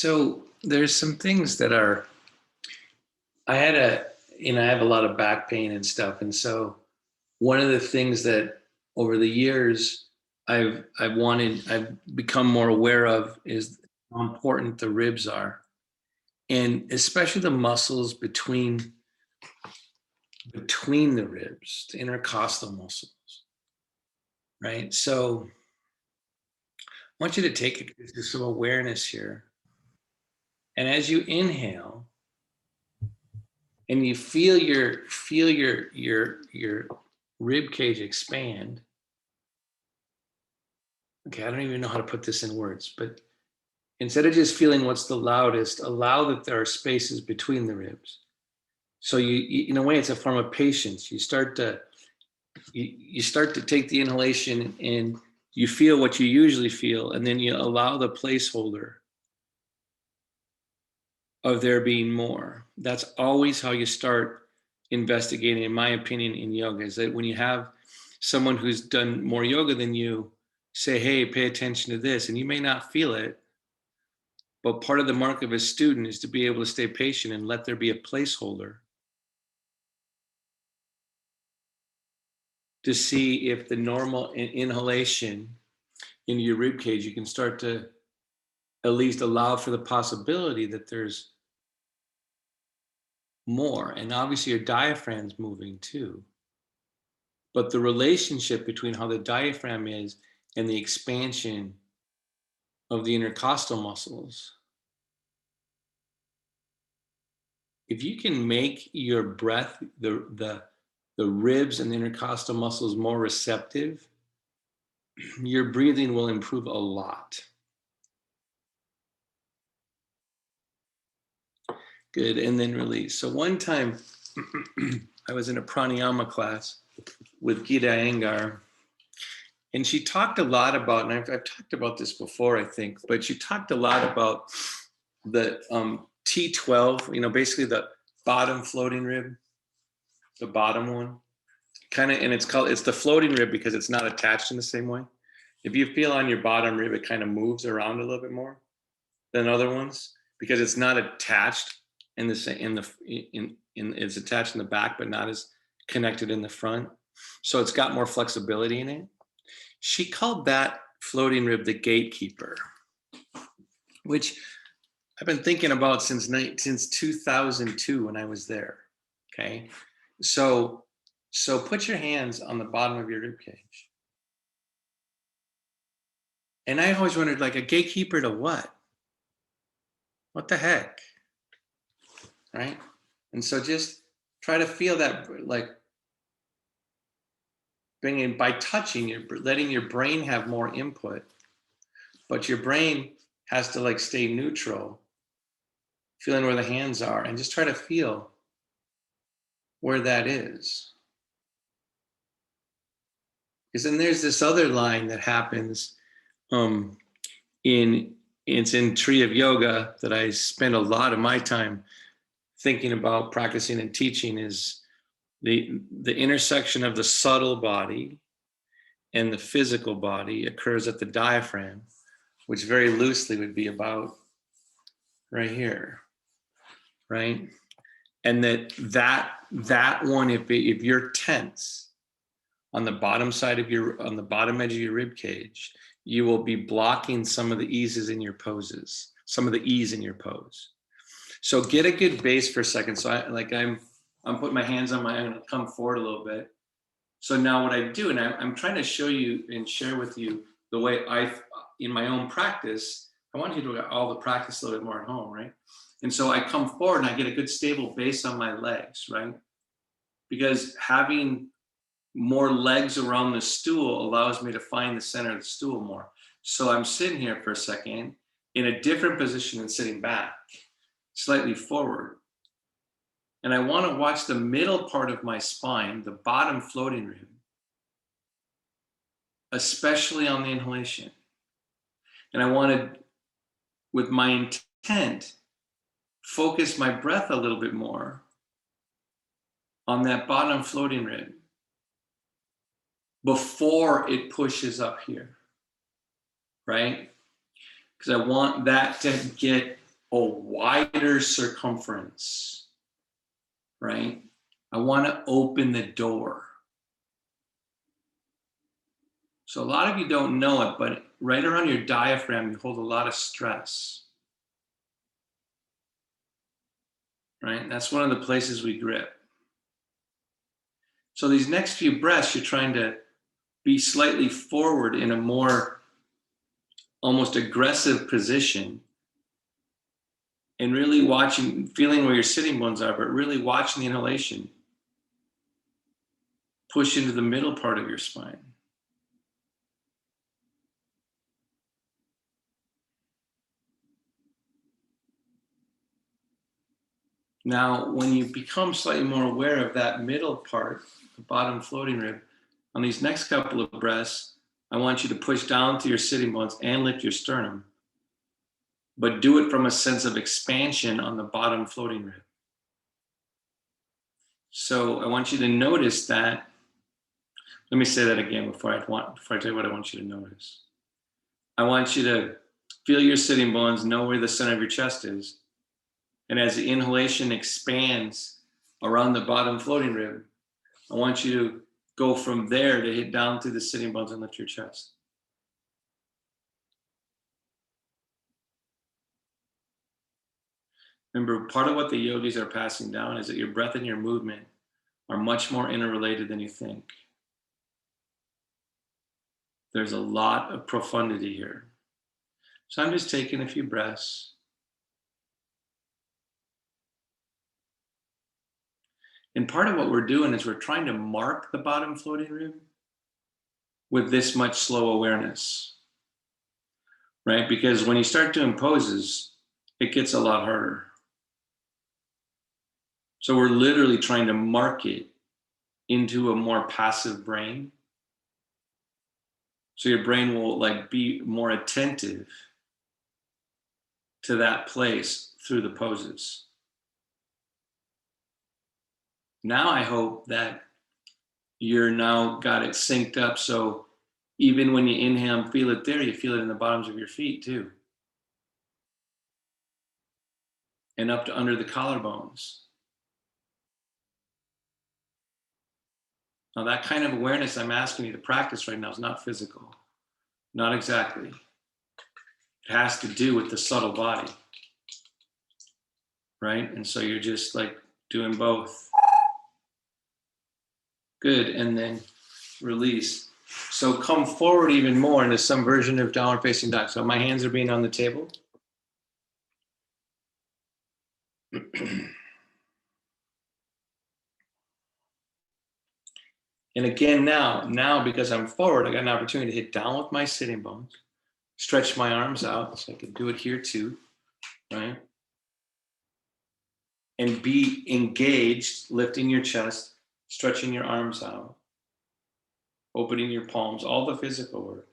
So there's some things that are, I have a lot of back pain and stuff. And so one of the things that over the years I've become more aware of is how important the ribs are. And especially the muscles between the ribs, the intercostal muscles, right? So I want you to take some awareness here. And as you inhale, and you feel your rib cage expand. Okay, I don't even know how to put this in words, but instead of just feeling what's the loudest, allow that there are spaces between the ribs. So you in a way, it's a form of patience. You start to take the inhalation and you feel what you usually feel, and then you allow the placeholder of there being more. That's always how you start investigating, in my opinion, in yoga, is that when you have someone who's done more yoga than you say, hey, pay attention to this, and you may not feel it, but part of the mark of a student is to be able to stay patient and let there be a placeholder to see if the normal inhalation into your rib cage, you can start to at least allow for the possibility that there's more. And obviously your diaphragm's moving too. But the relationship between how the diaphragm is and the expansion of the intercostal muscles, if you can make your breath, the ribs and the intercostal muscles more receptive, your breathing will improve a lot. Good, and then release. So one time I was in a pranayama class with Gita Iyengar, and she talked a lot about, and I've talked about this before, I think, but she talked a lot about the T12, basically the bottom floating rib, the bottom one, kind of, and it's the floating rib because it's not attached in the same way. If you feel on your bottom rib, it kind of moves around a little bit more than other ones because it's not attached it's attached in the back, but not as connected in the front. So it's got more flexibility in it. She called that floating rib the gatekeeper, which I've been thinking about since 2002 when I was there. Okay, so put your hands on the bottom of your rib cage. And I always wondered, like, a gatekeeper to what? What the heck? Right? And so just try to feel that, like, bringing by touching, you're letting your brain have more input, but your brain has to like stay neutral, feeling where the hands are, and just try to feel where that is. Because then there's this other line that happens it's in Tree of Yoga that I spend a lot of my time thinking about, practicing and teaching, is the intersection of the subtle body and the physical body occurs at the diaphragm, which very loosely would be about right here, right? And that one, if you're tense on the bottom on the bottom edge of your rib cage, you will be blocking some of the eases in your poses, some of the ease in your pose. So get a good base for a second. So I'm putting my hands on I'm gonna come forward a little bit. So now what I do, and I'm trying to show you and share with you the way in my own practice, I want you to do all the practice a little bit more at home, right? And so I come forward and I get a good stable base on my legs, right? Because having more legs around the stool allows me to find the center of the stool more. So I'm sitting here for a second in a different position than sitting back, slightly forward. And I want to watch the middle part of my spine, the bottom floating rib, especially on the inhalation. And I want to, with my intent, focus my breath a little bit more on that bottom floating rib before it pushes up here, right? Because I want that to get a wider circumference, right? I want to open the door. So a lot of you don't know it, but right around your diaphragm, you hold a lot of stress, right? That's one of the places we grip. So these next few breaths, you're trying to be slightly forward in a more almost aggressive position and really watching, feeling where your sitting bones are, but really watching the inhalation push into the middle part of your spine. Now, when you become slightly more aware of that middle part, the bottom floating rib, on these next couple of breaths, I want you to push down to your sitting bones and lift your sternum, but do it from a sense of expansion on the bottom floating rib. So I want you to notice that. Let me say that again before I tell you what I want you to notice. I want you to feel your sitting bones, know where the center of your chest is. And as the inhalation expands around the bottom floating rib, I want you to go from there to hit down through the sitting bones and lift your chest. Remember, part of what the yogis are passing down is that your breath and your movement are much more interrelated than you think. There's a lot of profundity here. So I'm just taking a few breaths. And part of what we're doing is we're trying to mark the bottom floating rib with this much slow awareness, right? Because when you start doing poses, it gets a lot harder. So we're literally trying to mark it into a more passive brain. So your brain will like be more attentive to that place through the poses. Now I hope that you're now got it synced up. So even when you inhale and feel it there, you feel it in the bottoms of your feet too. And up to under the collarbones. Now that kind of awareness I'm asking you to practice right now is not physical. Not exactly. It has to do with the subtle body. Right? And so you're just like doing both. Good. And then release. So come forward even more into some version of downward facing dog. So my hands are being on the table. And again, now because I'm forward, I got an opportunity to hit down with my sitting bones, stretch my arms out, so I can do it here too, right? And be engaged, lifting your chest, stretching your arms out, opening your palms, all the physical work.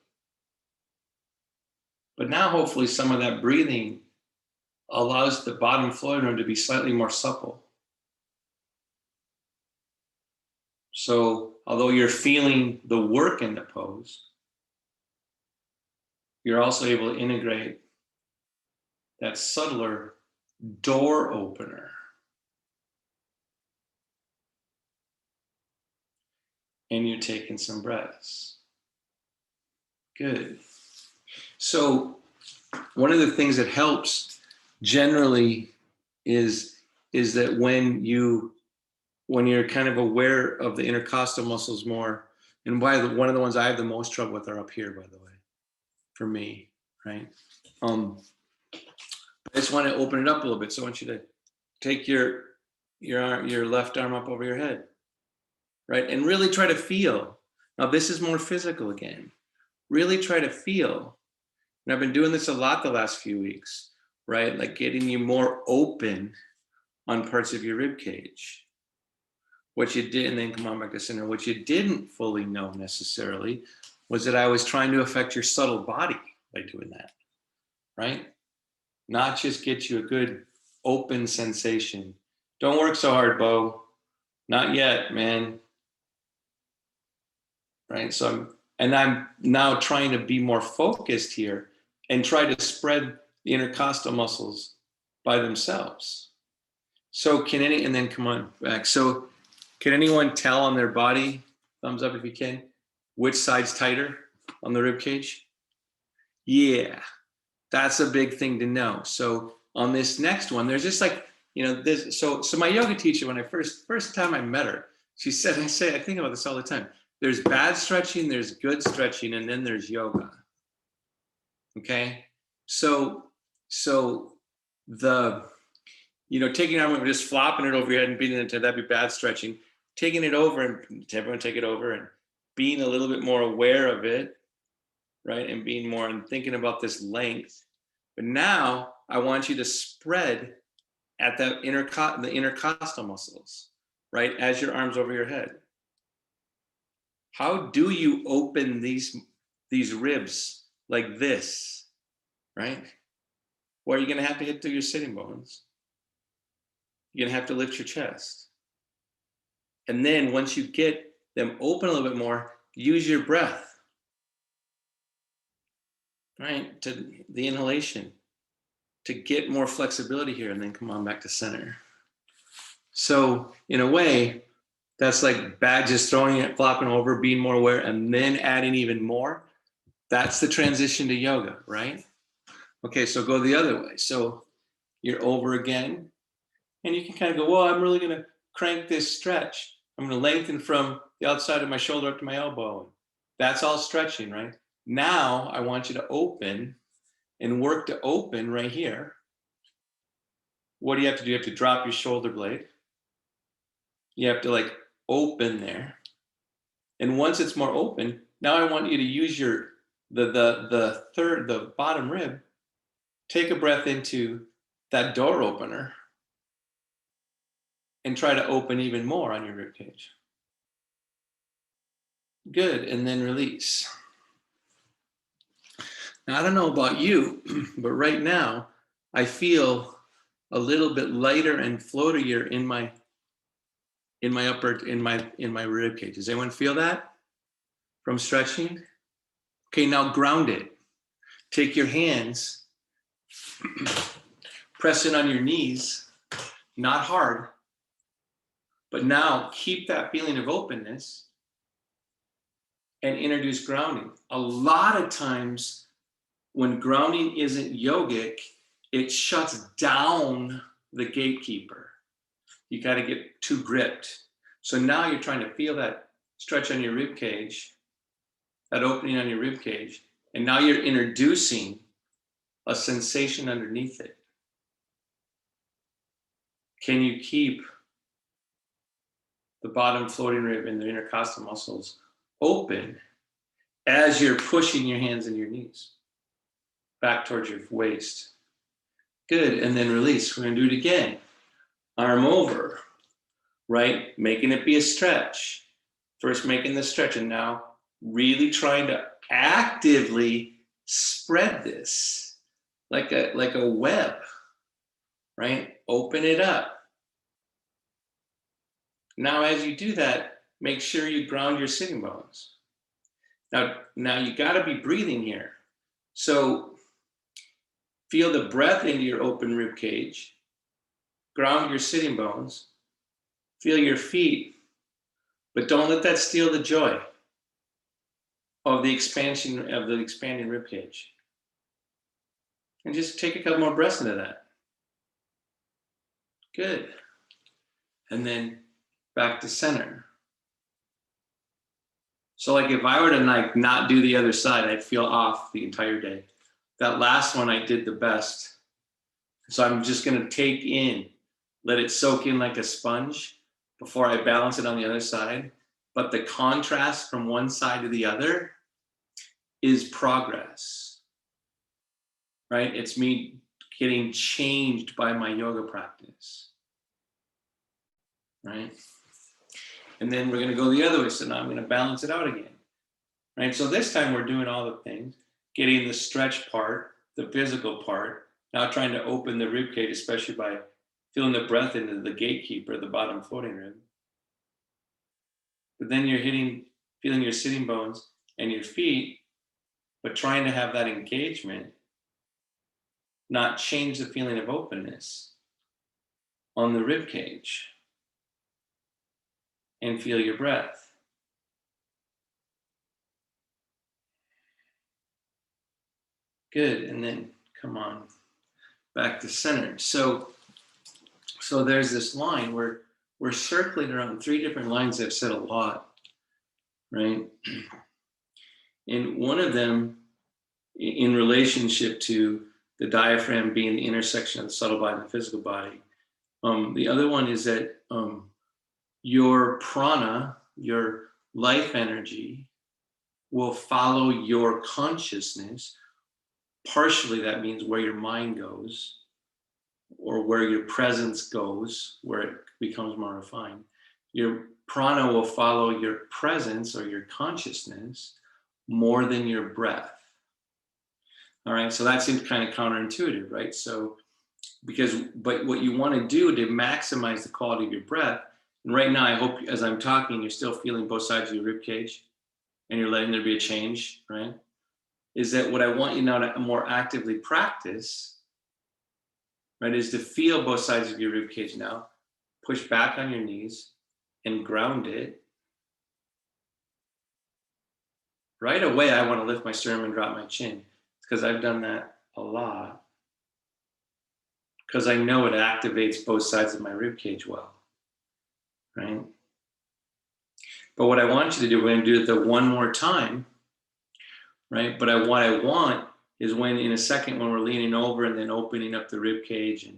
But now hopefully some of that breathing allows the bottom floating rib to be slightly more supple. So although you're feeling the work in the pose, you're also able to integrate that subtler door opener. And you're taking some breaths. Good. So one of the things that helps generally is that when you're kind of aware of the intercostal muscles more, and one of the ones I have the most trouble with are up here, by the way, for me, right? I just want to open it up a little bit. So I want you to take your left arm up over your head, right? And really try to feel. Now this is more physical again. Really try to feel. And I've been doing this a lot the last few weeks, right? Like getting you more open on parts of your rib cage. What you did, and then come on back to center. What you didn't fully know necessarily was that I was trying to affect your subtle body by doing that, right? Not just get you a good open sensation. Don't work so hard, Bo. Not yet, man. Right? So I'm now trying to be more focused here and try to spread the intercostal muscles by themselves. So and then come on back. So can anyone tell on their body, thumbs up if you can, which side's tighter on the rib cage? Yeah, that's a big thing to know. So on this next one, there's just like, this. So my yoga teacher, when I first time I met her, she said, I think about this all the time. There's bad stretching, there's good stretching, and then there's yoga. Okay, so the taking your arm and just flopping it over your head and beating it, that'd be bad stretching. Taking it over, and everyone take it over, and being a little bit more aware of it, right? And being more and thinking about this length. But now I want you to spread at the intercostal muscles, right? As your arms over your head. How do you open these ribs like this, right? Well, you're going to have to hit through your sitting bones. You're going to have to lift your chest. And then once you get them open a little bit more, use your breath, right? To the inhalation to get more flexibility here, and then come on back to center. So in a way, that's like bad, just throwing it, flopping over, being more aware, and then adding even more. That's the transition to yoga, right? Okay, so go the other way. So you're over again, and you can kind of go, well, I'm really going to crank this stretch. I'm going to lengthen from the outside of my shoulder up to my elbow. That's all stretching, right? Now I want you to open and work to open right here. What do you have to do? You have to drop your shoulder blade. You have to like open there. And once it's more open, now I want you to use the bottom rib. Take a breath into that door opener and try to open even more on your rib cage. Good, and then release. Now, I don't know about you, but right now I feel a little bit lighter and floatier in my rib cage. Does anyone feel that from stretching? Okay, now ground it. Take your hands, press it on your knees, not hard, but now keep that feeling of openness and introduce grounding. A lot of times when grounding isn't yogic, it shuts down the gatekeeper. You got to get too gripped. So now you're trying to feel that stretch on your rib cage, that opening on your rib cage, and now you're introducing a sensation underneath it. Can you keep the bottom floating rib and the intercostal muscles open as you're pushing your hands and your knees back towards your waist? Good, and then release. We're going to do it again. Arm over, right? Making it be a stretch. First making the stretch, and now really trying to actively spread this like a web, right? Open it up. Now, as you do that, make sure you ground your sitting bones. Now you got to be breathing here. So feel the breath into your open rib cage. Ground your sitting bones. Feel your feet, but don't let that steal the joy of the expansion of the expanding rib cage. And just take a couple more breaths into that. Good. And then back to center. So like if I were to not do the other side, I'd feel off the entire day. That last one I did the best. So I'm just going to take in, let it soak in like a sponge before I balance it on the other side. But the contrast from one side to the other is progress, right? It's me getting changed by my yoga practice, right? And then we're going to go the other way. So now I'm going to balance it out again, right? So this time we're doing all the things, getting the stretch part, the physical part, now trying to open the rib cage, especially by feeling the breath into the gatekeeper, the bottom floating rib. But then you're feeling your sitting bones and your feet, but trying to have that engagement not change the feeling of openness on the rib cage, and feel your breath. Good, and then come on back to center. So there's this line where we're circling around 3 different lines I've said a lot, right? And one of them, in relationship to the diaphragm being the intersection of the subtle body and the physical body. The other one is that your prana, your life energy, will follow your consciousness. Partially, that means where your mind goes, or where your presence goes, where it becomes more refined. Your prana will follow your presence or your consciousness more than your breath. All right, so that seems kind of counterintuitive, right? So, but what you want to do to maximize the quality of your breath, and right now I hope as I'm talking, you're still feeling both sides of your rib cage and you're letting there be a change, right? Is that what I want you now to more actively practice, right, is to feel both sides of your rib cage now, push back on your knees and ground it. Right away, I want to lift my sternum and drop my chin because I've done that a lot. Because I know it activates both sides of my rib cage well, right? But what I want you to do, we're going to do it the one more time, right? But what I want is when in a second, when we're leaning over and then opening up the rib cage and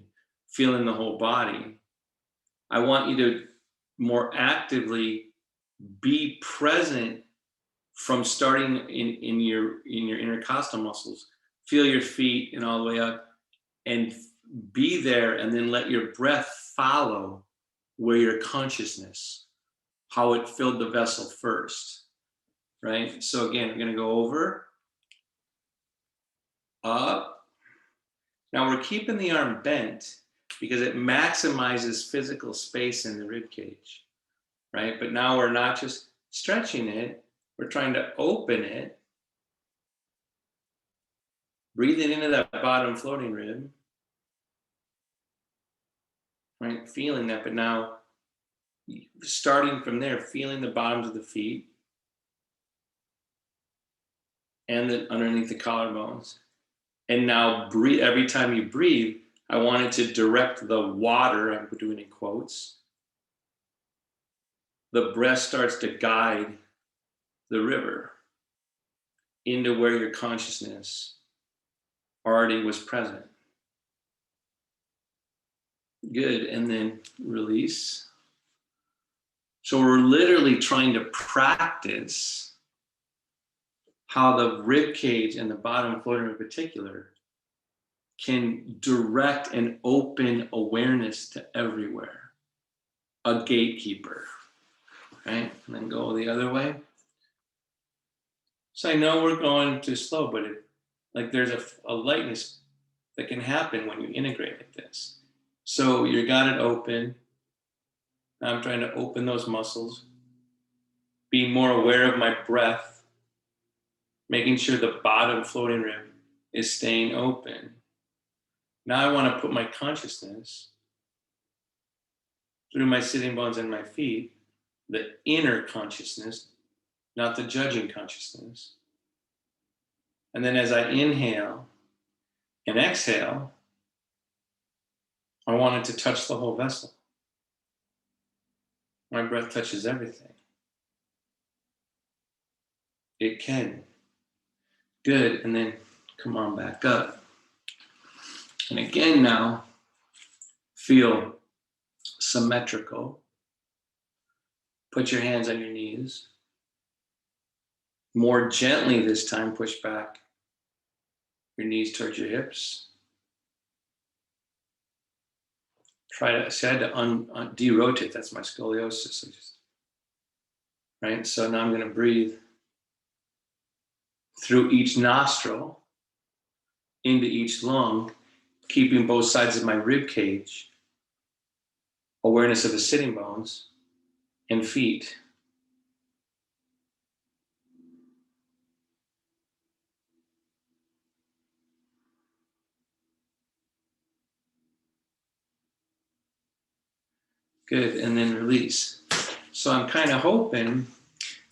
feeling the whole body, I want you to more actively be present from starting in your intercostal muscles. Feel your feet and all the way up and be there, and then let your breath follow where your consciousness, how it filled the vessel first, right? So again, we're going to go over, up. Now we're keeping the arm bent because it maximizes physical space in the rib cage, right? But now we're not just stretching it, we're trying to open it, breathing into that bottom floating rib, right? Feeling that, but now starting from there, feeling the bottoms of the feet and underneath the collarbones. And now breathe. Every time you breathe, I want it to direct the water, I'm doing in quotes. The breath starts to guide the river into where your consciousness already was present. Good, and then release. So we're literally trying to practice how the rib cage and the bottom floating in particular can direct and open awareness to everywhere. A gatekeeper, right? And then go the other way. So I know we're going too slow, but there's a lightness that can happen when you integrate like this. So you got it open. I'm trying to open those muscles, be more aware of my breath, making sure the bottom floating rib is staying open. Now I want to put my consciousness through my sitting bones and my feet, the inner consciousness, not the judging consciousness. And then as I inhale and exhale, I want it to touch the whole vessel. My breath touches everything. It can. Good, and then come on back up. And again now, feel symmetrical. Put your hands on your knees. More gently this time, push back your knees towards your hips. I had to de-rotate, that's my scoliosis. Right, so now I'm going to breathe through each nostril into each lung, keeping both sides of my rib cage, awareness of the sitting bones and feet. Good, and then release. So I'm kind of hoping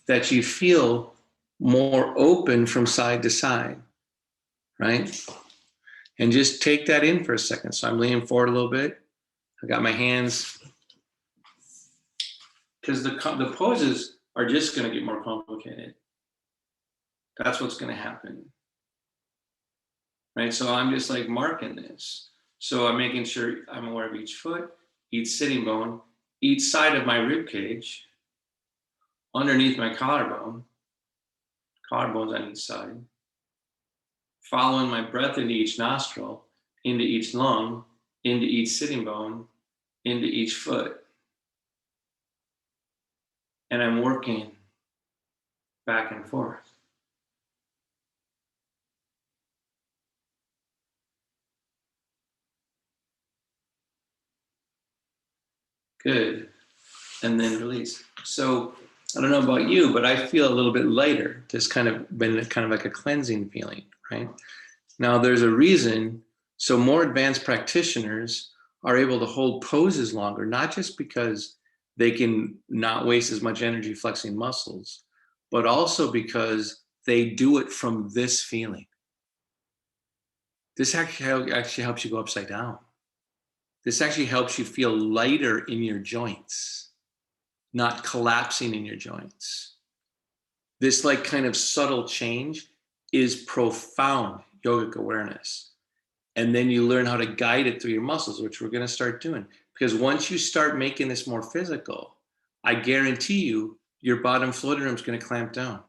that you feel more open from side to side, right? And just take that in for a second. So I'm leaning forward a little bit. I got my hands, because the poses are just going to get more complicated. That's what's going to happen, right? So I'm just like marking this. So I'm making sure I'm aware of each foot, each sitting bone, each side of my rib cage, underneath my collarbones on each side, following my breath into each nostril, into each lung, into each sitting bone, into each foot. And I'm working back and forth. Good. And then release. So I don't know about you, but I feel a little bit lighter. This kind of been kind of like a cleansing feeling, right? Now there's a reason. So more advanced practitioners are able to hold poses longer, not just because they can not waste as much energy flexing muscles, but also because they do it from this feeling. This actually helps you go upside down. This actually helps you feel lighter in your joints, not collapsing in your joints. This like kind of subtle change is profound yogic awareness. And then you learn how to guide it through your muscles, which we're going to start doing. Because once you start making this more physical, I guarantee you, your bottom floating room is going to clamp down.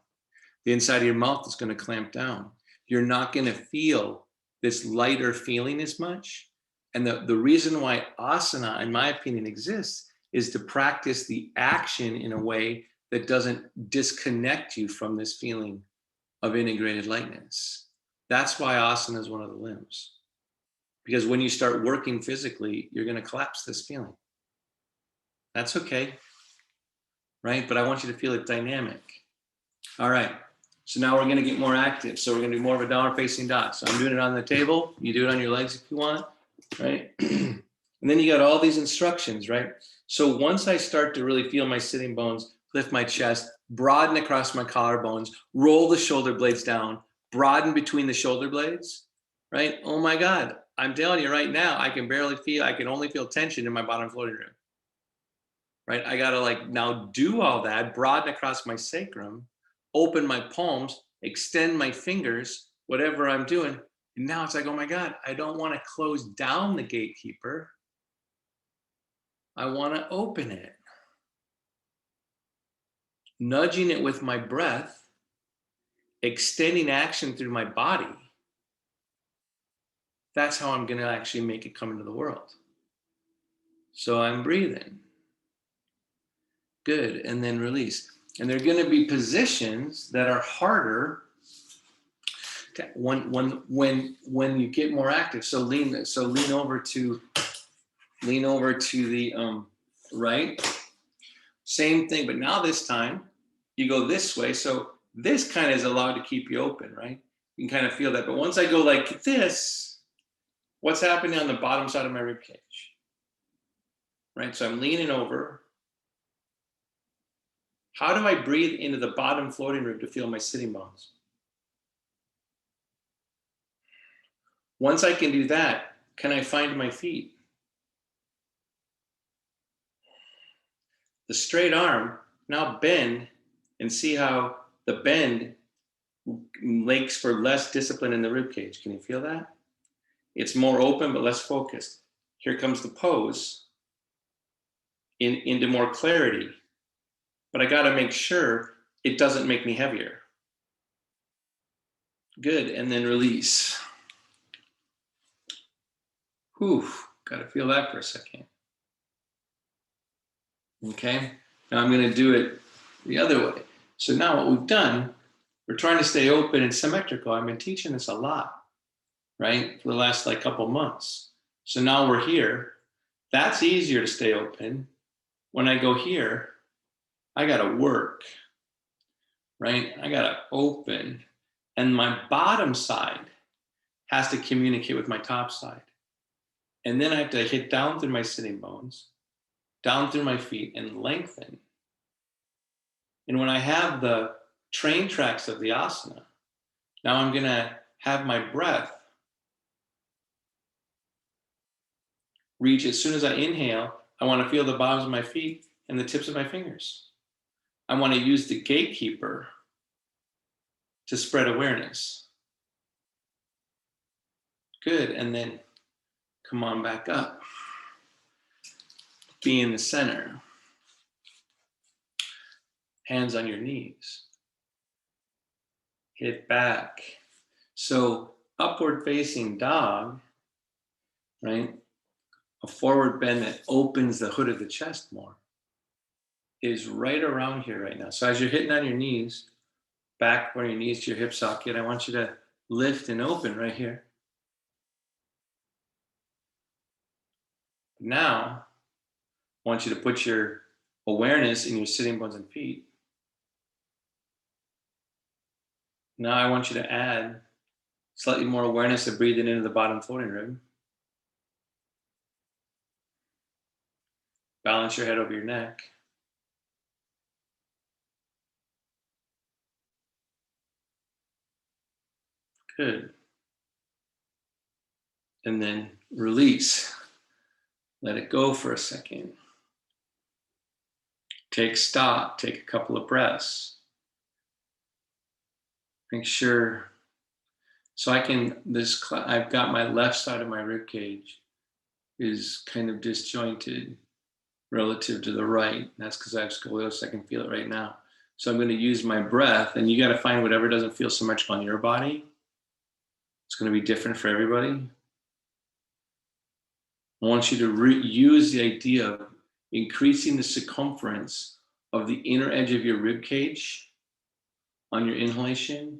The inside of your mouth is going to clamp down. You're not going to feel this lighter feeling as much. And the reason why asana, in my opinion, exists is to practice the action in a way that doesn't disconnect you from this feeling of integrated lightness. That's why asana is one of the limbs. Because when you start working physically, you're going to collapse this feeling. That's okay, right? But I want you to feel it dynamic. All right. So now we're going to get more active. So we're going to do more of a downward facing dog. So I'm doing it on the table. You do it on your legs if you want, right? And then you got all these instructions, right? So once I start to really feel my sitting bones, lift my chest, broaden across my collarbones, roll the shoulder blades down, broaden between the shoulder blades, right? Oh my God. I'm telling you right now, I can only feel tension in my bottom floating room, right? I got to like now do all that, broaden across my sacrum, open my palms, extend my fingers, whatever I'm doing. And now it's like, oh my God, I don't want to close down the gatekeeper. I want to open it. Nudging it with my breath, extending action through my body. That's how I'm going to actually make it come into the world. So I'm breathing. Good. And then release. And there are going to be positions that are harder to, when you get more active. So lean over to the right. Same thing, but now this time you go this way. So this kind of is allowed to keep you open, right? You can kind of feel that. But once I go like this, what's happening on the bottom side of my rib cage? Right? So I'm leaning over. How do I breathe into the bottom floating rib to feel my sitting bones? Once I can do that, can I find my feet? The straight arm, now bend and see how the bend makes for less discipline in the rib cage. Can you feel that? It's more open but less focused. Here comes the pose into more clarity. But I got to make sure it doesn't make me heavier. Good, and then release. Whew, got to feel that for a second. Okay, now I'm going to do it the other way. So now what we've done, we're trying to stay open and symmetrical. I've been teaching this a lot, right, for the last like couple months. So now we're here. That's easier to stay open. When I go here, I got to work, right? I got to open. And my bottom side has to communicate with my top side. And then I have to hit down through my sitting bones, down through my feet and lengthen. And when I have the train tracks of the asana, now I'm going to have my breath reach. As soon as I inhale, I want to feel the bottoms of my feet and the tips of my fingers. I want to use the gatekeeper to spread awareness. Good. And then come on back up. Be in the center. Hands on your knees. Hit back. So upward facing dog, right? A forward bend that opens the hood of the chest more is right around here right now. So as you're hitting on your knees, back where your knees to your hip socket, I want you to lift and open right here. Now, I want you to put your awareness in your sitting bones and feet. Now I want you to add slightly more awareness of breathing into the bottom floating rib. Balance your head over your neck. Good. And then release. Let it go for a second. Take stock. Take a couple of breaths. Make sure. So I've got my left side of my rib cage is kind of disjointed relative to the right. That's because I have scoliosis. I can feel it right now. So I'm going to use my breath, and you got to find whatever doesn't feel symmetrical on your body. It's going to be different for everybody. I want you to use the idea of increasing the circumference of the inner edge of your rib cage on your inhalation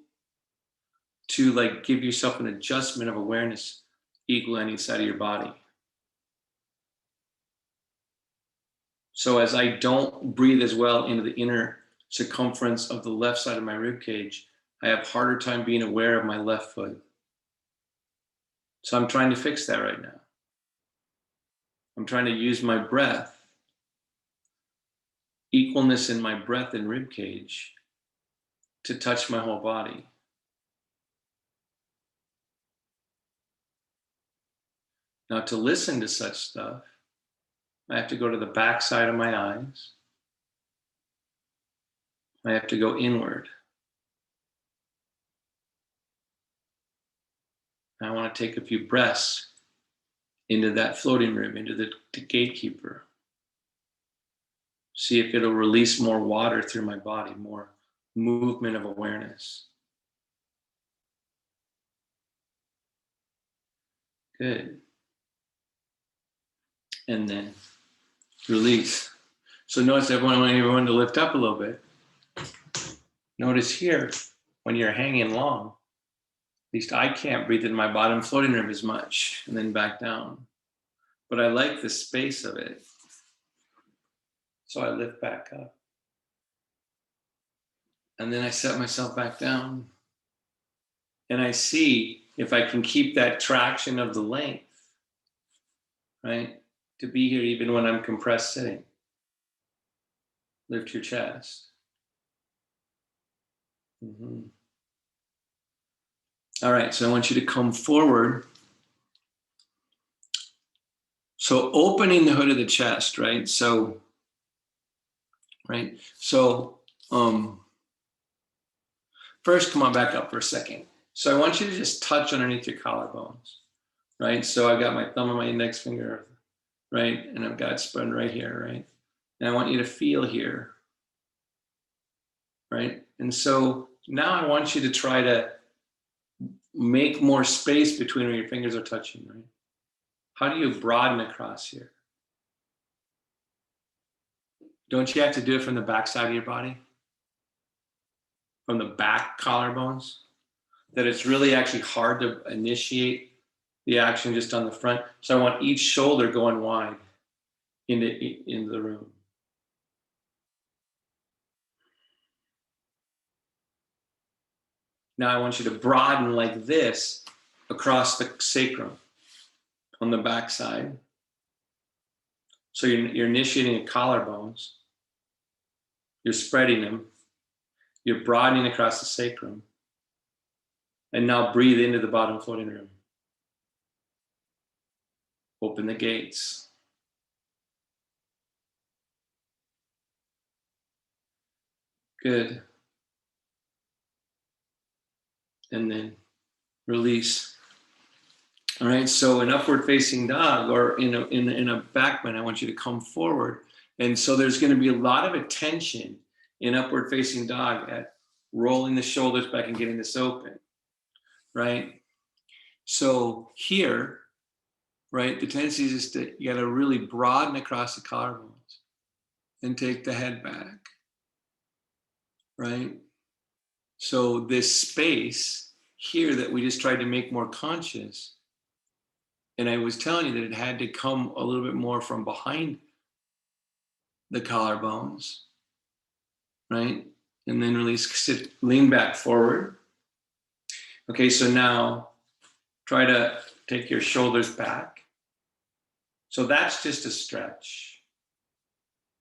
to like give yourself an adjustment of awareness equal on each side of your body. So as I don't breathe as well into the inner circumference of the left side of my rib cage, I have harder time being aware of my left foot. So I'm trying to fix that right now. I'm trying to use my breath, equalness in my breath and rib cage to touch my whole body. Now to listen to such stuff, I have to go to the back side of my eyes. I have to go inward. I want to take a few breaths into that floating rib, into the gatekeeper. See if it'll release more water through my body, more movement of awareness. Good. And then release. So notice I want everyone to lift up a little bit. Notice here, when you're hanging long, at least I can't breathe in my bottom floating rib as much, and then back down. But I like the space of it. So I lift back up. And then I set myself back down. And I see if I can keep that traction of the length, right? To be here even when I'm compressed sitting. Lift your chest. Mm-hmm. All right, so I want you to come forward. So opening the hood of the chest, right? So, first, come on back up for a second. So I want you to just touch underneath your collarbones, right? So I've got my thumb and my index finger, right? And I've got it spread right here, right? And I want you to feel here, right? And so now I want you to try to make more space between where your fingers are touching, right? How do you broaden across here? Don't you have to do it from the back side of your body? From the back collarbones? That it's really actually hard to initiate the action just on the front. So I want each shoulder going wide into the room. Now I want you to broaden like this across the sacrum on the back side. So you're initiating at collarbones. You're spreading them. You're broadening across the sacrum. And now breathe into the bottom floating room. Open the gates. Good. And then release. All right, so an upward facing dog or in a back bend, I want you to come forward. And so there's going to be a lot of attention in upward facing dog at rolling the shoulders back and getting this open, right? So here, right, the tendency is just that you got to really broaden across the collarbones and take the head back, right? So this space here that we just tried to make more conscious, and I was telling you that it had to come a little bit more from behind the collarbones, right? And then release, sit, lean back forward. Okay, so now try to take your shoulders back. So that's just a stretch,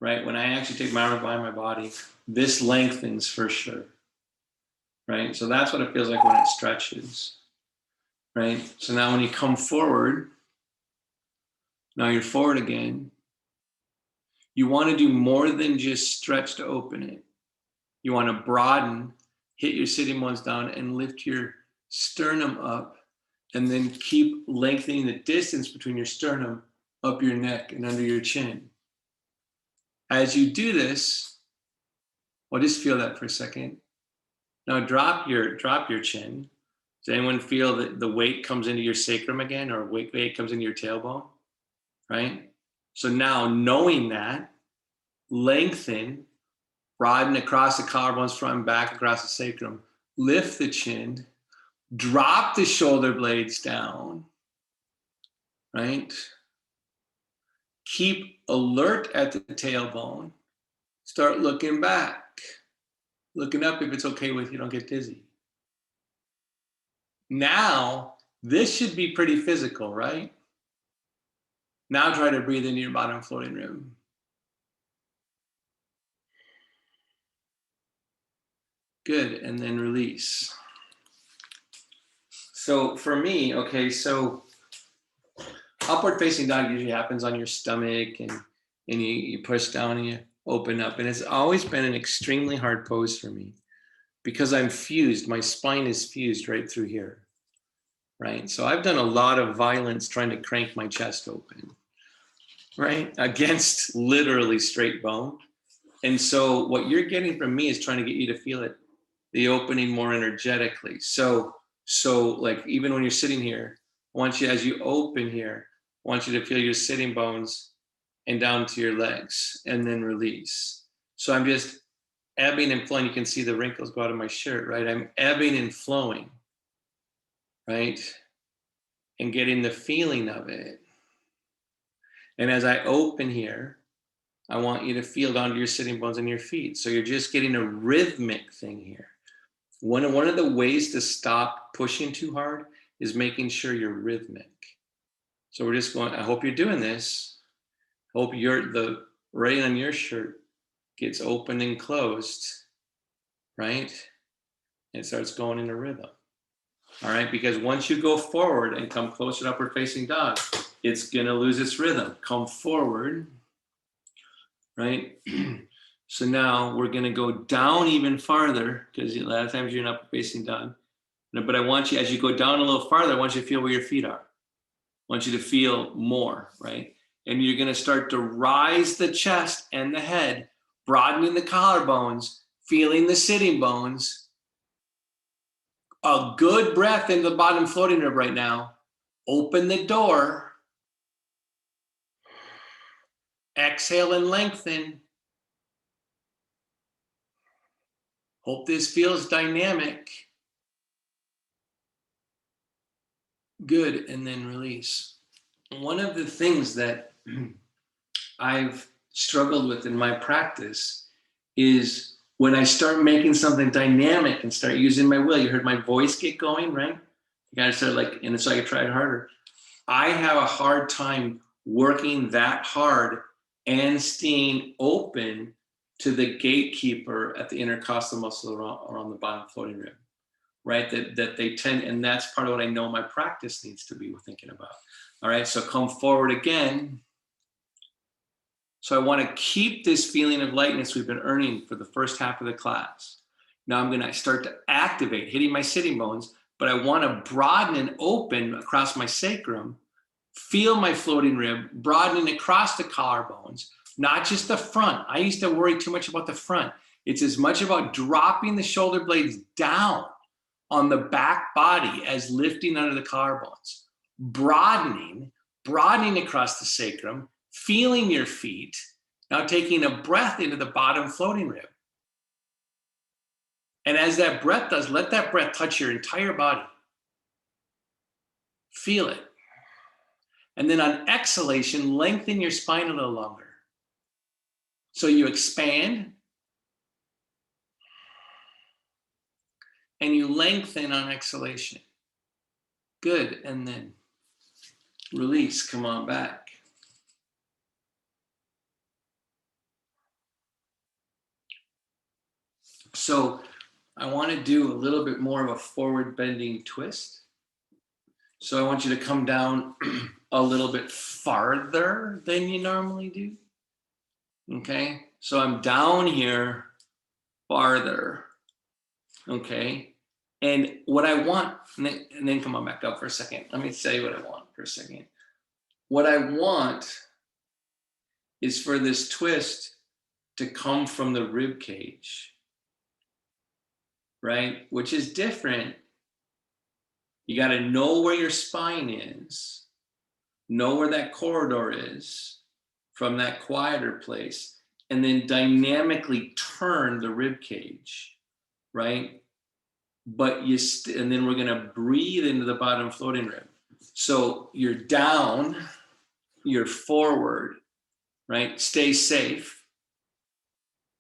right? When I actually take my arms behind my body, this lengthens for sure, right? So that's what it feels like when it stretches, right? So now when you come forward, now you're forward again. You want to do more than just stretch to open it. You want to broaden, hit your sitting bones down and lift your sternum up, and then keep lengthening the distance between your sternum up your neck and under your chin. As you do this, well, just feel that for a second. Now drop your chin. Does anyone feel that the weight comes into your sacrum again, or weight comes into your tailbone, right? So now knowing that, lengthen, broaden across the collarbones, front and back, across the sacrum, lift the chin, drop the shoulder blades down, right? Keep alert at the tailbone. Start looking back, looking up if it's okay with you, don't get dizzy. Now, this should be pretty physical, right? Now try to breathe into your bottom floating rib. Good, and then release. So for me, okay, so upward facing dog usually happens on your stomach, and you push down and you open up. And it's always been an extremely hard pose for me because I'm fused. My spine is fused right through here, right? So I've done a lot of violence trying to crank my chest open, right? Against literally straight bone. And so what you're getting from me is trying to get you to feel it, the opening more energetically. So like even when you're sitting here, I want you, as you open here, I want you to feel your sitting bones and down to your legs, and then release. So I'm just ebbing and flowing. You can see the wrinkles go out of my shirt, right? I'm ebbing and flowing, right? And getting the feeling of it. And as I open here, I want you to feel down to your sitting bones and your feet. So you're just getting a rhythmic thing here. One of the ways to stop pushing too hard is making sure you're rhythmic. So we're just going, I hope you're doing this. Hope the right on your shirt gets open and closed, right? And it starts going into rhythm. All right, because once you go forward and come closer to upward facing dog, it's gonna lose its rhythm. Come forward, right? So now we're gonna go down even farther, because a lot of times you're in upward facing dog. But I want you, as you go down a little farther, I want you to feel where your feet are. I want you to feel more, right? And you're going to start to rise the chest and the head, broadening the collarbones, feeling the sitting bones. A good breath into the bottom floating rib right now. Open the door. Exhale and lengthen. Hope this feels dynamic. Good, and then release. One of the things that I've struggled with in my practice is when I start making something dynamic and start using my will. You heard my voice get going, right? You gotta start and it's like I tried harder. I have a hard time working that hard and staying open to the gatekeeper at the intercostal muscle around the bottom floating rib, right? That they tend, and that's part of what I know my practice needs to be thinking about. All right, so come forward again. So I want to keep this feeling of lightness we've been earning for the first half of the class. Now I'm going to start to activate, hitting my sitting bones, but I want to broaden and open across my sacrum, feel my floating rib, broadening across the collarbones, not just the front. I used to worry too much about the front. It's as much about dropping the shoulder blades down on the back body as lifting under the collarbones, broadening across the sacrum, feeling your feet, now taking a breath into the bottom floating rib. And as that breath does, let that breath touch your entire body. Feel it. And then on exhalation, lengthen your spine a little longer. So you expand and you lengthen on exhalation. Good. And then release. Come on back. So I want to do a little bit more of a forward bending twist. So I want you to come down a little bit farther than you normally do. Okay, so I'm down here farther. Okay, and what I want, and then come on back up for a second. Let me say what I want for a second. What I want is for this twist to come from the rib cage, right? Which is different. You got to know where your spine is, know where that corridor is from that quieter place, and then dynamically turn the rib cage, right? But and then we're going to breathe into the bottom floating rib. So you're down, you're forward, right? Stay safe,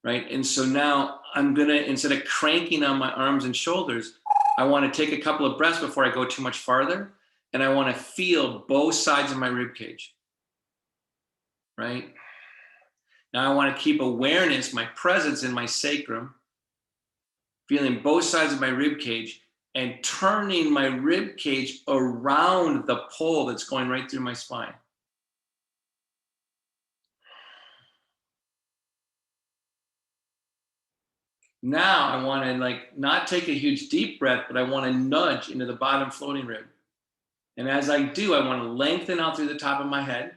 right? And so now I'm going to, instead of cranking on my arms and shoulders, I want to take a couple of breaths before I go too much farther. And I want to feel both sides of my rib cage, right? Now I want to keep awareness, my presence in my sacrum, feeling both sides of my rib cage and turning my rib cage around the pole that's going right through my spine. Now I want to not take a huge deep breath, but I want to nudge into the bottom floating rib. And as I do, I want to lengthen out through the top of my head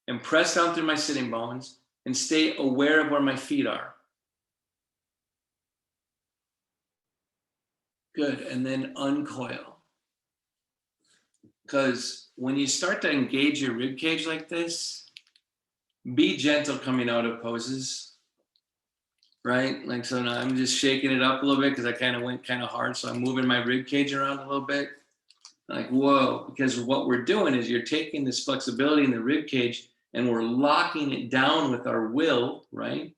and press down through my sitting bones and stay aware of where my feet are. Good, and then uncoil. Because when you start to engage your rib cage like this, be gentle coming out of poses, right? Like, so now I'm just shaking it up a little bit because I kind of went kind of hard. So I'm moving my rib cage around a little bit. Like, whoa, because what we're doing is you're taking this flexibility in the rib cage and we're locking it down with our will, right?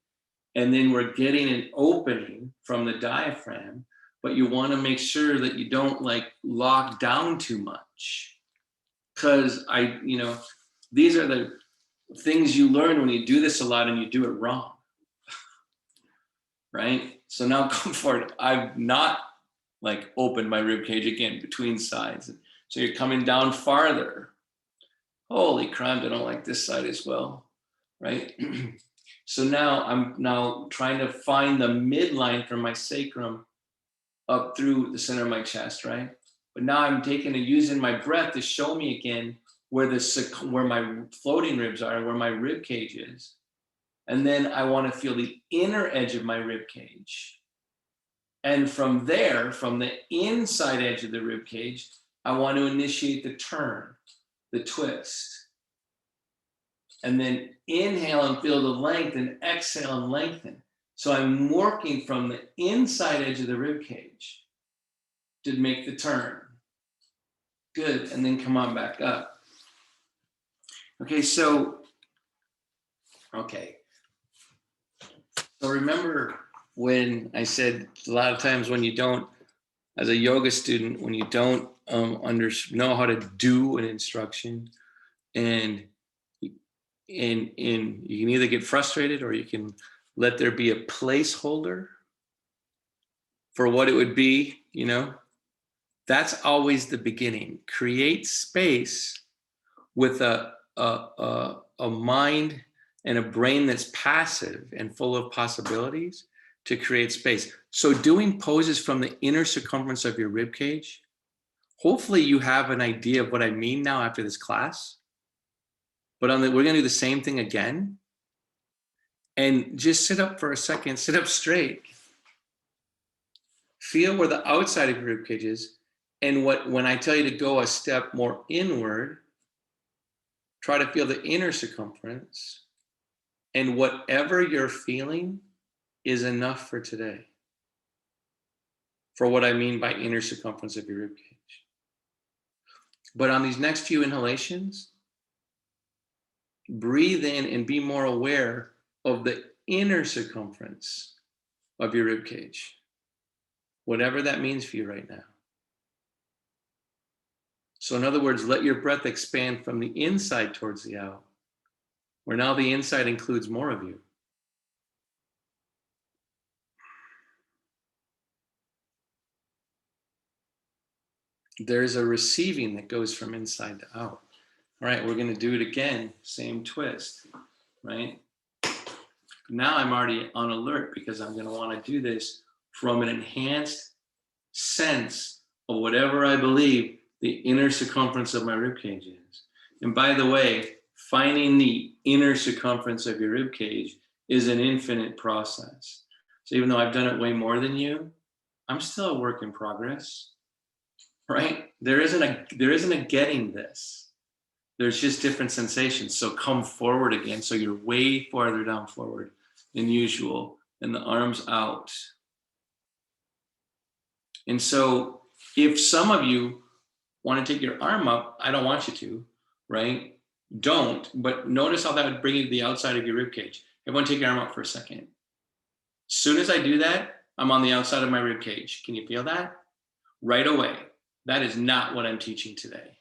And then we're getting an opening from the diaphragm, but you want to make sure that you don't lock down too much. Because these are the things you learn when you do this a lot and you do it wrong, right? So now come forward. I've not opened my rib cage again between sides. So you're coming down farther. Holy crap, I don't like this side as well, right? So now I'm trying to find the midline from my sacrum up through the center of my chest, right? But now I'm using my breath to show me again where my floating ribs are, where my rib cage is. And then I want to feel the inner edge of my rib cage. And from there, from the inside edge of the rib cage, I want to initiate the turn, the twist. And then inhale and feel the length and exhale and lengthen. So I'm working from the inside edge of the rib cage to make the turn. Good, and then come on back up. Okay, so remember when I said a lot of times when you don't, as a yoga student, when you don't know how to do an instruction and and you can either get frustrated or you can let there be a placeholder for what it would be, you know. That's always the beginning. Create space with a mind and a brain that's passive and full of possibilities to create space. So doing poses from the inner circumference of your rib cage, hopefully you have an idea of what I mean now after this class. But we're gonna do the same thing again. And just sit up for a second, sit up straight. Feel where the outside of your rib cage is. And when I tell you to go a step more inward, try to feel the inner circumference. And whatever you're feeling is enough for today. For what I mean by inner circumference of your rib cage. But on these next few inhalations, breathe in and be more aware of the inner circumference of your rib cage. Whatever that means for you right now. So in other words, let your breath expand from the inside towards the out, where now the inside includes more of you. There's a receiving that goes from inside to out. All right, we're going to do it again, same twist, right? Now I'm already on alert because I'm going to want to do this from an enhanced sense of whatever I believe the inner circumference of my ribcage is. And by the way, finding the inner circumference of your ribcage is an infinite process. So even though I've done it way more than you, I'm still a work in progress, right? There isn't a getting this. There's just different sensations. So come forward again. So you're way farther down forward than usual, and the arms out. And so if some of you want to take your arm up, I don't want you to, right? Don't, but notice how that would bring you to the outside of your rib cage. Everyone take your arm up for a second. As soon as I do that, I'm on the outside of my rib cage. Can you feel that? Right away. That is not what I'm teaching today,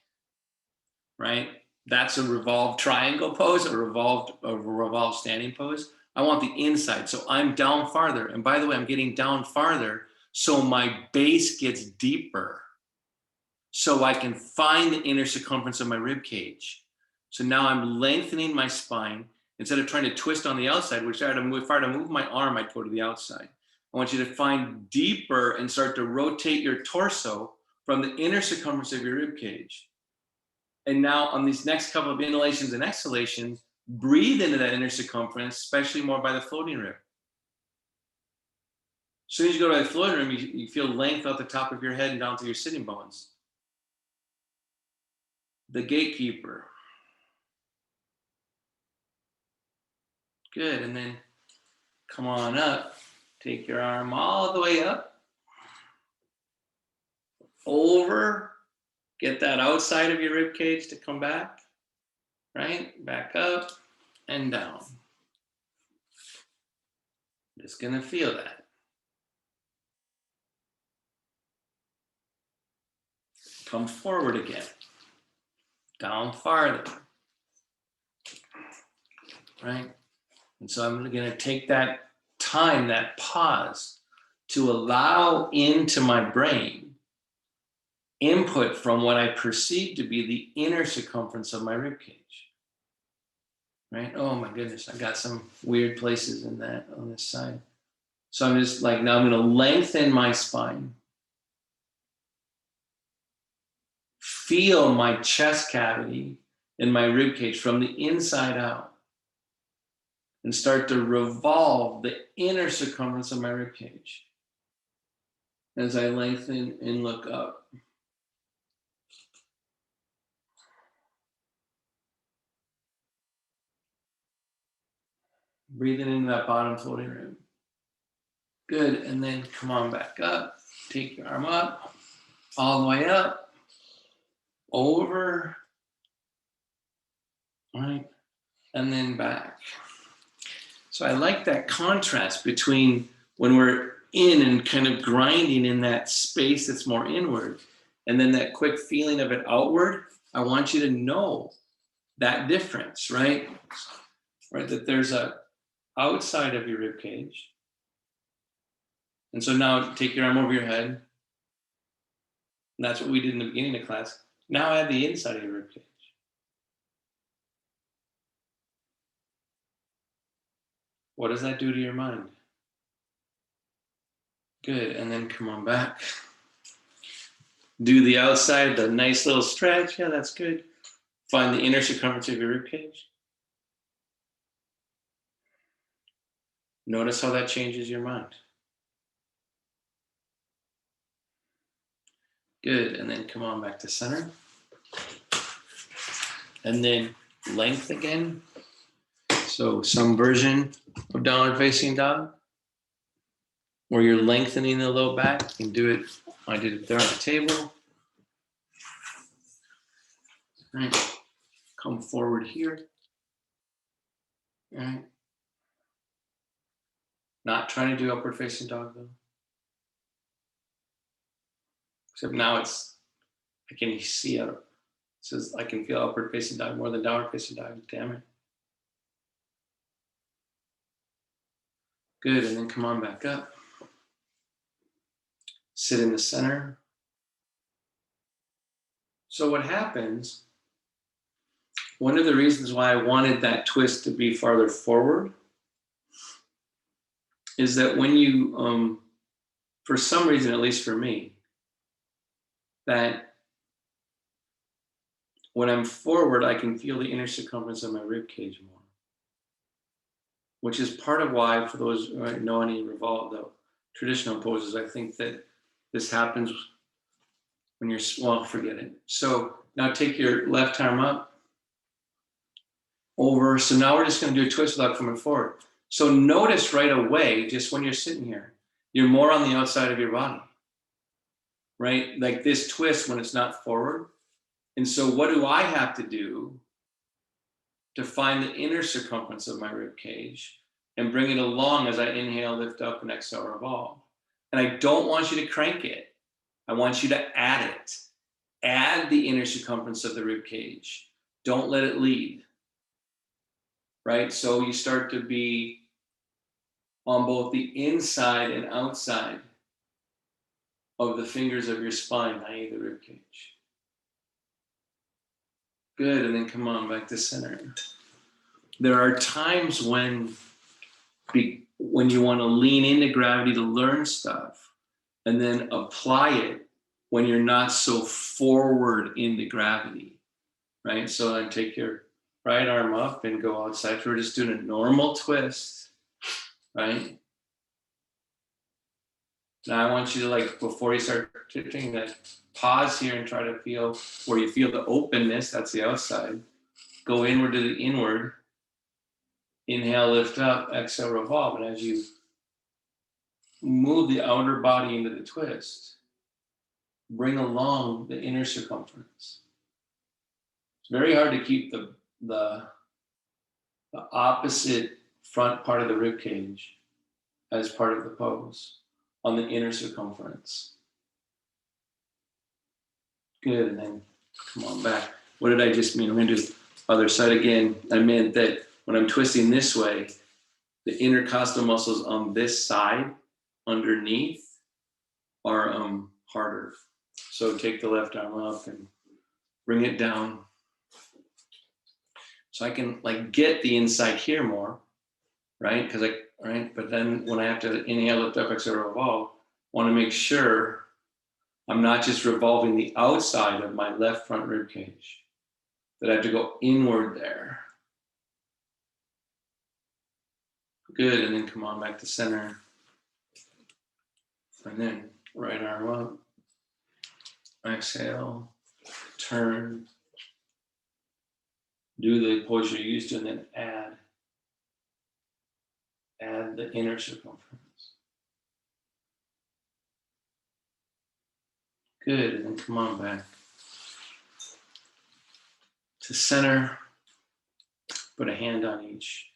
right? That's a revolved triangle pose, a revolved standing pose. I want the inside, so I'm down farther. And by the way, I'm getting down farther so my base gets deeper, so I can find the inner circumference of my rib cage. So now I'm lengthening my spine instead of trying to twist on the outside, which if I were to move my arm, I'd go to the outside. I want you to find deeper and start to rotate your torso from the inner circumference of your rib cage. And now on these next couple of inhalations and exhalations, breathe into that inner circumference, especially more by the floating rib. As soon as you go to the floating rib, you feel length out the top of your head and down to your sitting bones. The gatekeeper. Good, and then come on up. Take your arm all the way up. Over. Get that outside of your rib cage to come back, right? Back up and down. Just gonna feel that. Come forward again. Down farther, right? And so I'm gonna take that time, that pause, to allow into my brain input from what I perceive to be the inner circumference of my rib cage, right? Oh my goodness, I got some weird places in that on this side. So I'm just like, now I'm going to lengthen my spine. Feel my chest cavity and my rib cage from the inside out, and start to revolve the inner circumference of my rib cage as I lengthen and look up. Breathing into that bottom floating rib. Good, and then come on back up. Take your arm up, all the way up, over, right, and then back. So I like that contrast between when we're in and kind of grinding in that space that's more inward, and then that quick feeling of it outward. I want you to know that difference, right? Right, that there's a outside of your rib cage. And so now take your arm over your head. And that's what we did in the beginning of class. Now add the inside of your rib cage. What does that do to your mind? Good, and then come on back. Do the outside, the nice little stretch. Yeah, that's good. Find the inner circumference of your rib cage. Notice how that changes your mind. Good, and then come on back to center. And then length again. So some version of downward facing dog, where you're lengthening the low back. You can do it. I did it there on the table. All right. Come forward here. All right. Not trying to do upward facing dog though. Except now it's, I can see it. It says I can feel upward facing dog more than downward facing dog. Damn it. Good, and then come on back up. Sit in the center. So what happens, one of the reasons why I wanted that twist to be farther forward is that when you, for some reason, at least for me, that when I'm forward, I can feel the inner circumference of my rib cage more, which is part of why, for those who know any the traditional poses, I think that this happens when you're, well, forget it. So now take your left arm up, over. So now we're just going to do a twist without coming forward. So notice right away, just when you're sitting here, you're more on the outside of your body, right? Like this twist when it's not forward. And so what do I have to do to find the inner circumference of my rib cage and bring it along as I inhale, lift up, and exhale, revolve? And I don't want you to crank it. I want you to add it. Add the inner circumference of the rib cage. Don't let it lead. Right? So you start to be on both the inside and outside of the fingers of your spine, i.e. the rib cage. Good, and then come on back to center. There are times when you want to lean into gravity to learn stuff and then apply it when you're not so forward into gravity, right? So then take your right arm up and go outside. We're just doing a normal twist, right? Now I want you to, like, before you start twisting, that pause here and try to feel where you feel the openness, that's the outside. Go inward to the inward. Inhale, lift up, exhale, revolve. And as you move the outer body into the twist, bring along the inner circumference. It's very hard to keep the opposite front part of the rib cage as part of the pose on the inner circumference. Good, and then come on back. What did I just mean? I'm going to do other side again. I meant that when I'm twisting this way, the intercostal muscles on this side underneath are harder. So take the left arm up and bring it down. So I can, like, get the inside here more, right? But then when I have to inhale, lift up, exhale, revolve, I want to make sure I'm not just revolving the outside of my left front rib cage, that I have to go inward there. Good, and then come on back to center. And then right arm up. Exhale, turn. Do the pose you're used to, and then add the inner circumference. Good, and then come on back to center. Put a hand on each.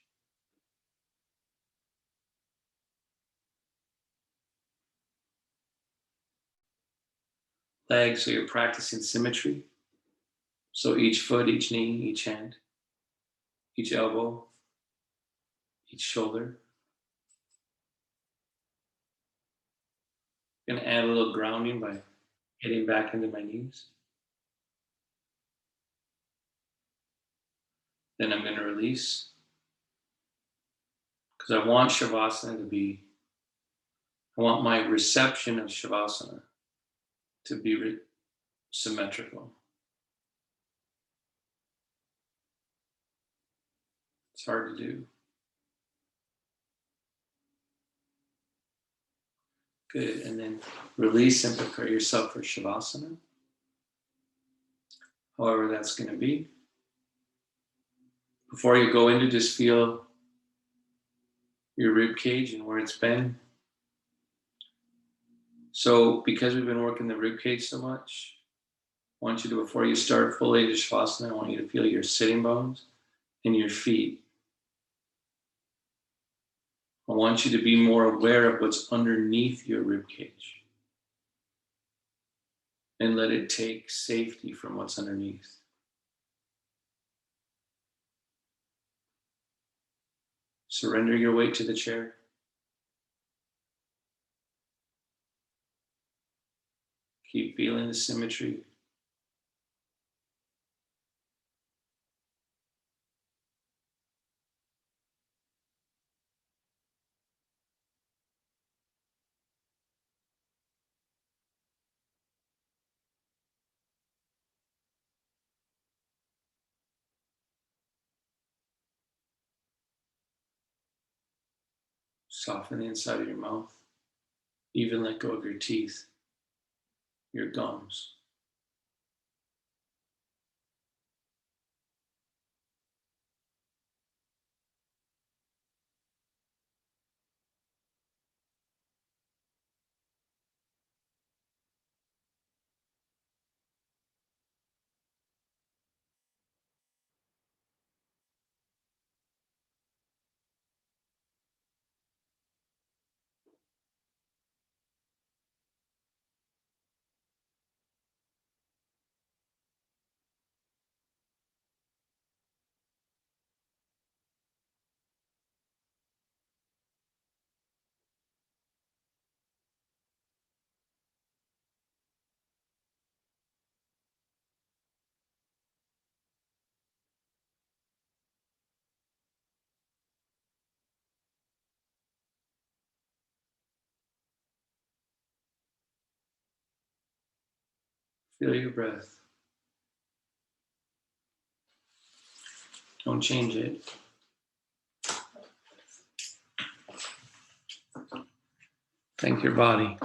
Leg, so you're practicing symmetry. So each foot, each knee, each hand. each elbow, each shoulder. I'm going to add a little grounding by getting back into my knees. Then I'm going to release, because I want Shavasana to be, I want my reception of Shavasana to be symmetrical. It's hard to do. Good, and then release and prepare yourself for Shavasana. However that's going to be. Before you go into, just feel your rib cage and where it's been. So because we've been working the rib cage so much, I want you to, before you start fully into Shavasana, I want you to feel your sitting bones and your feet. I want you to be more aware of what's underneath your rib cage and let it take safety from what's underneath. Surrender your weight to the chair. Keep feeling the symmetry. Soften the inside of your mouth. Even let go of your teeth, your gums. Feel your breath. Don't change it. Thank your body.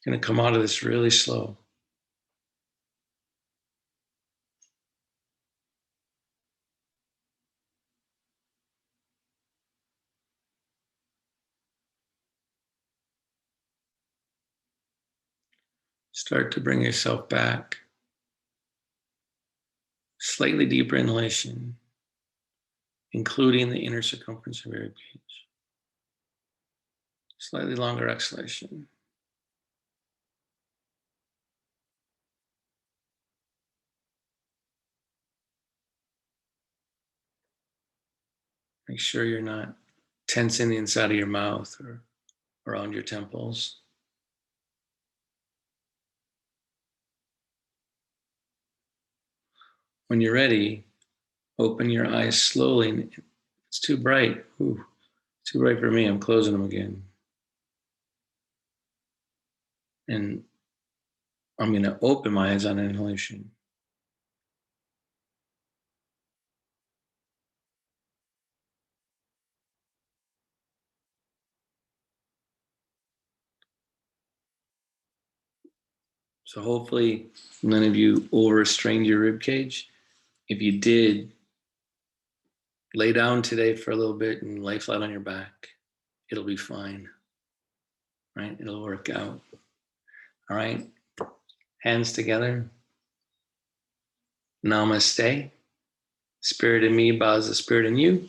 You're going to come out of this really slow. Start to bring yourself back. Slightly deeper inhalation, including the inner circumference of your rib cage. Slightly longer exhalation. Make sure you're not tensing the inside of your mouth or around your temples. When you're ready, open your eyes slowly. It's too bright. Ooh, too bright for me. I'm closing them again. And I'm going to open my eyes on inhalation. So hopefully none of you overstrained your rib cage. If you did, lay down today for a little bit and lay flat on your back. It'll be fine, right? It'll work out. All right, hands together. Namaste. Spirit in me bows the spirit in you.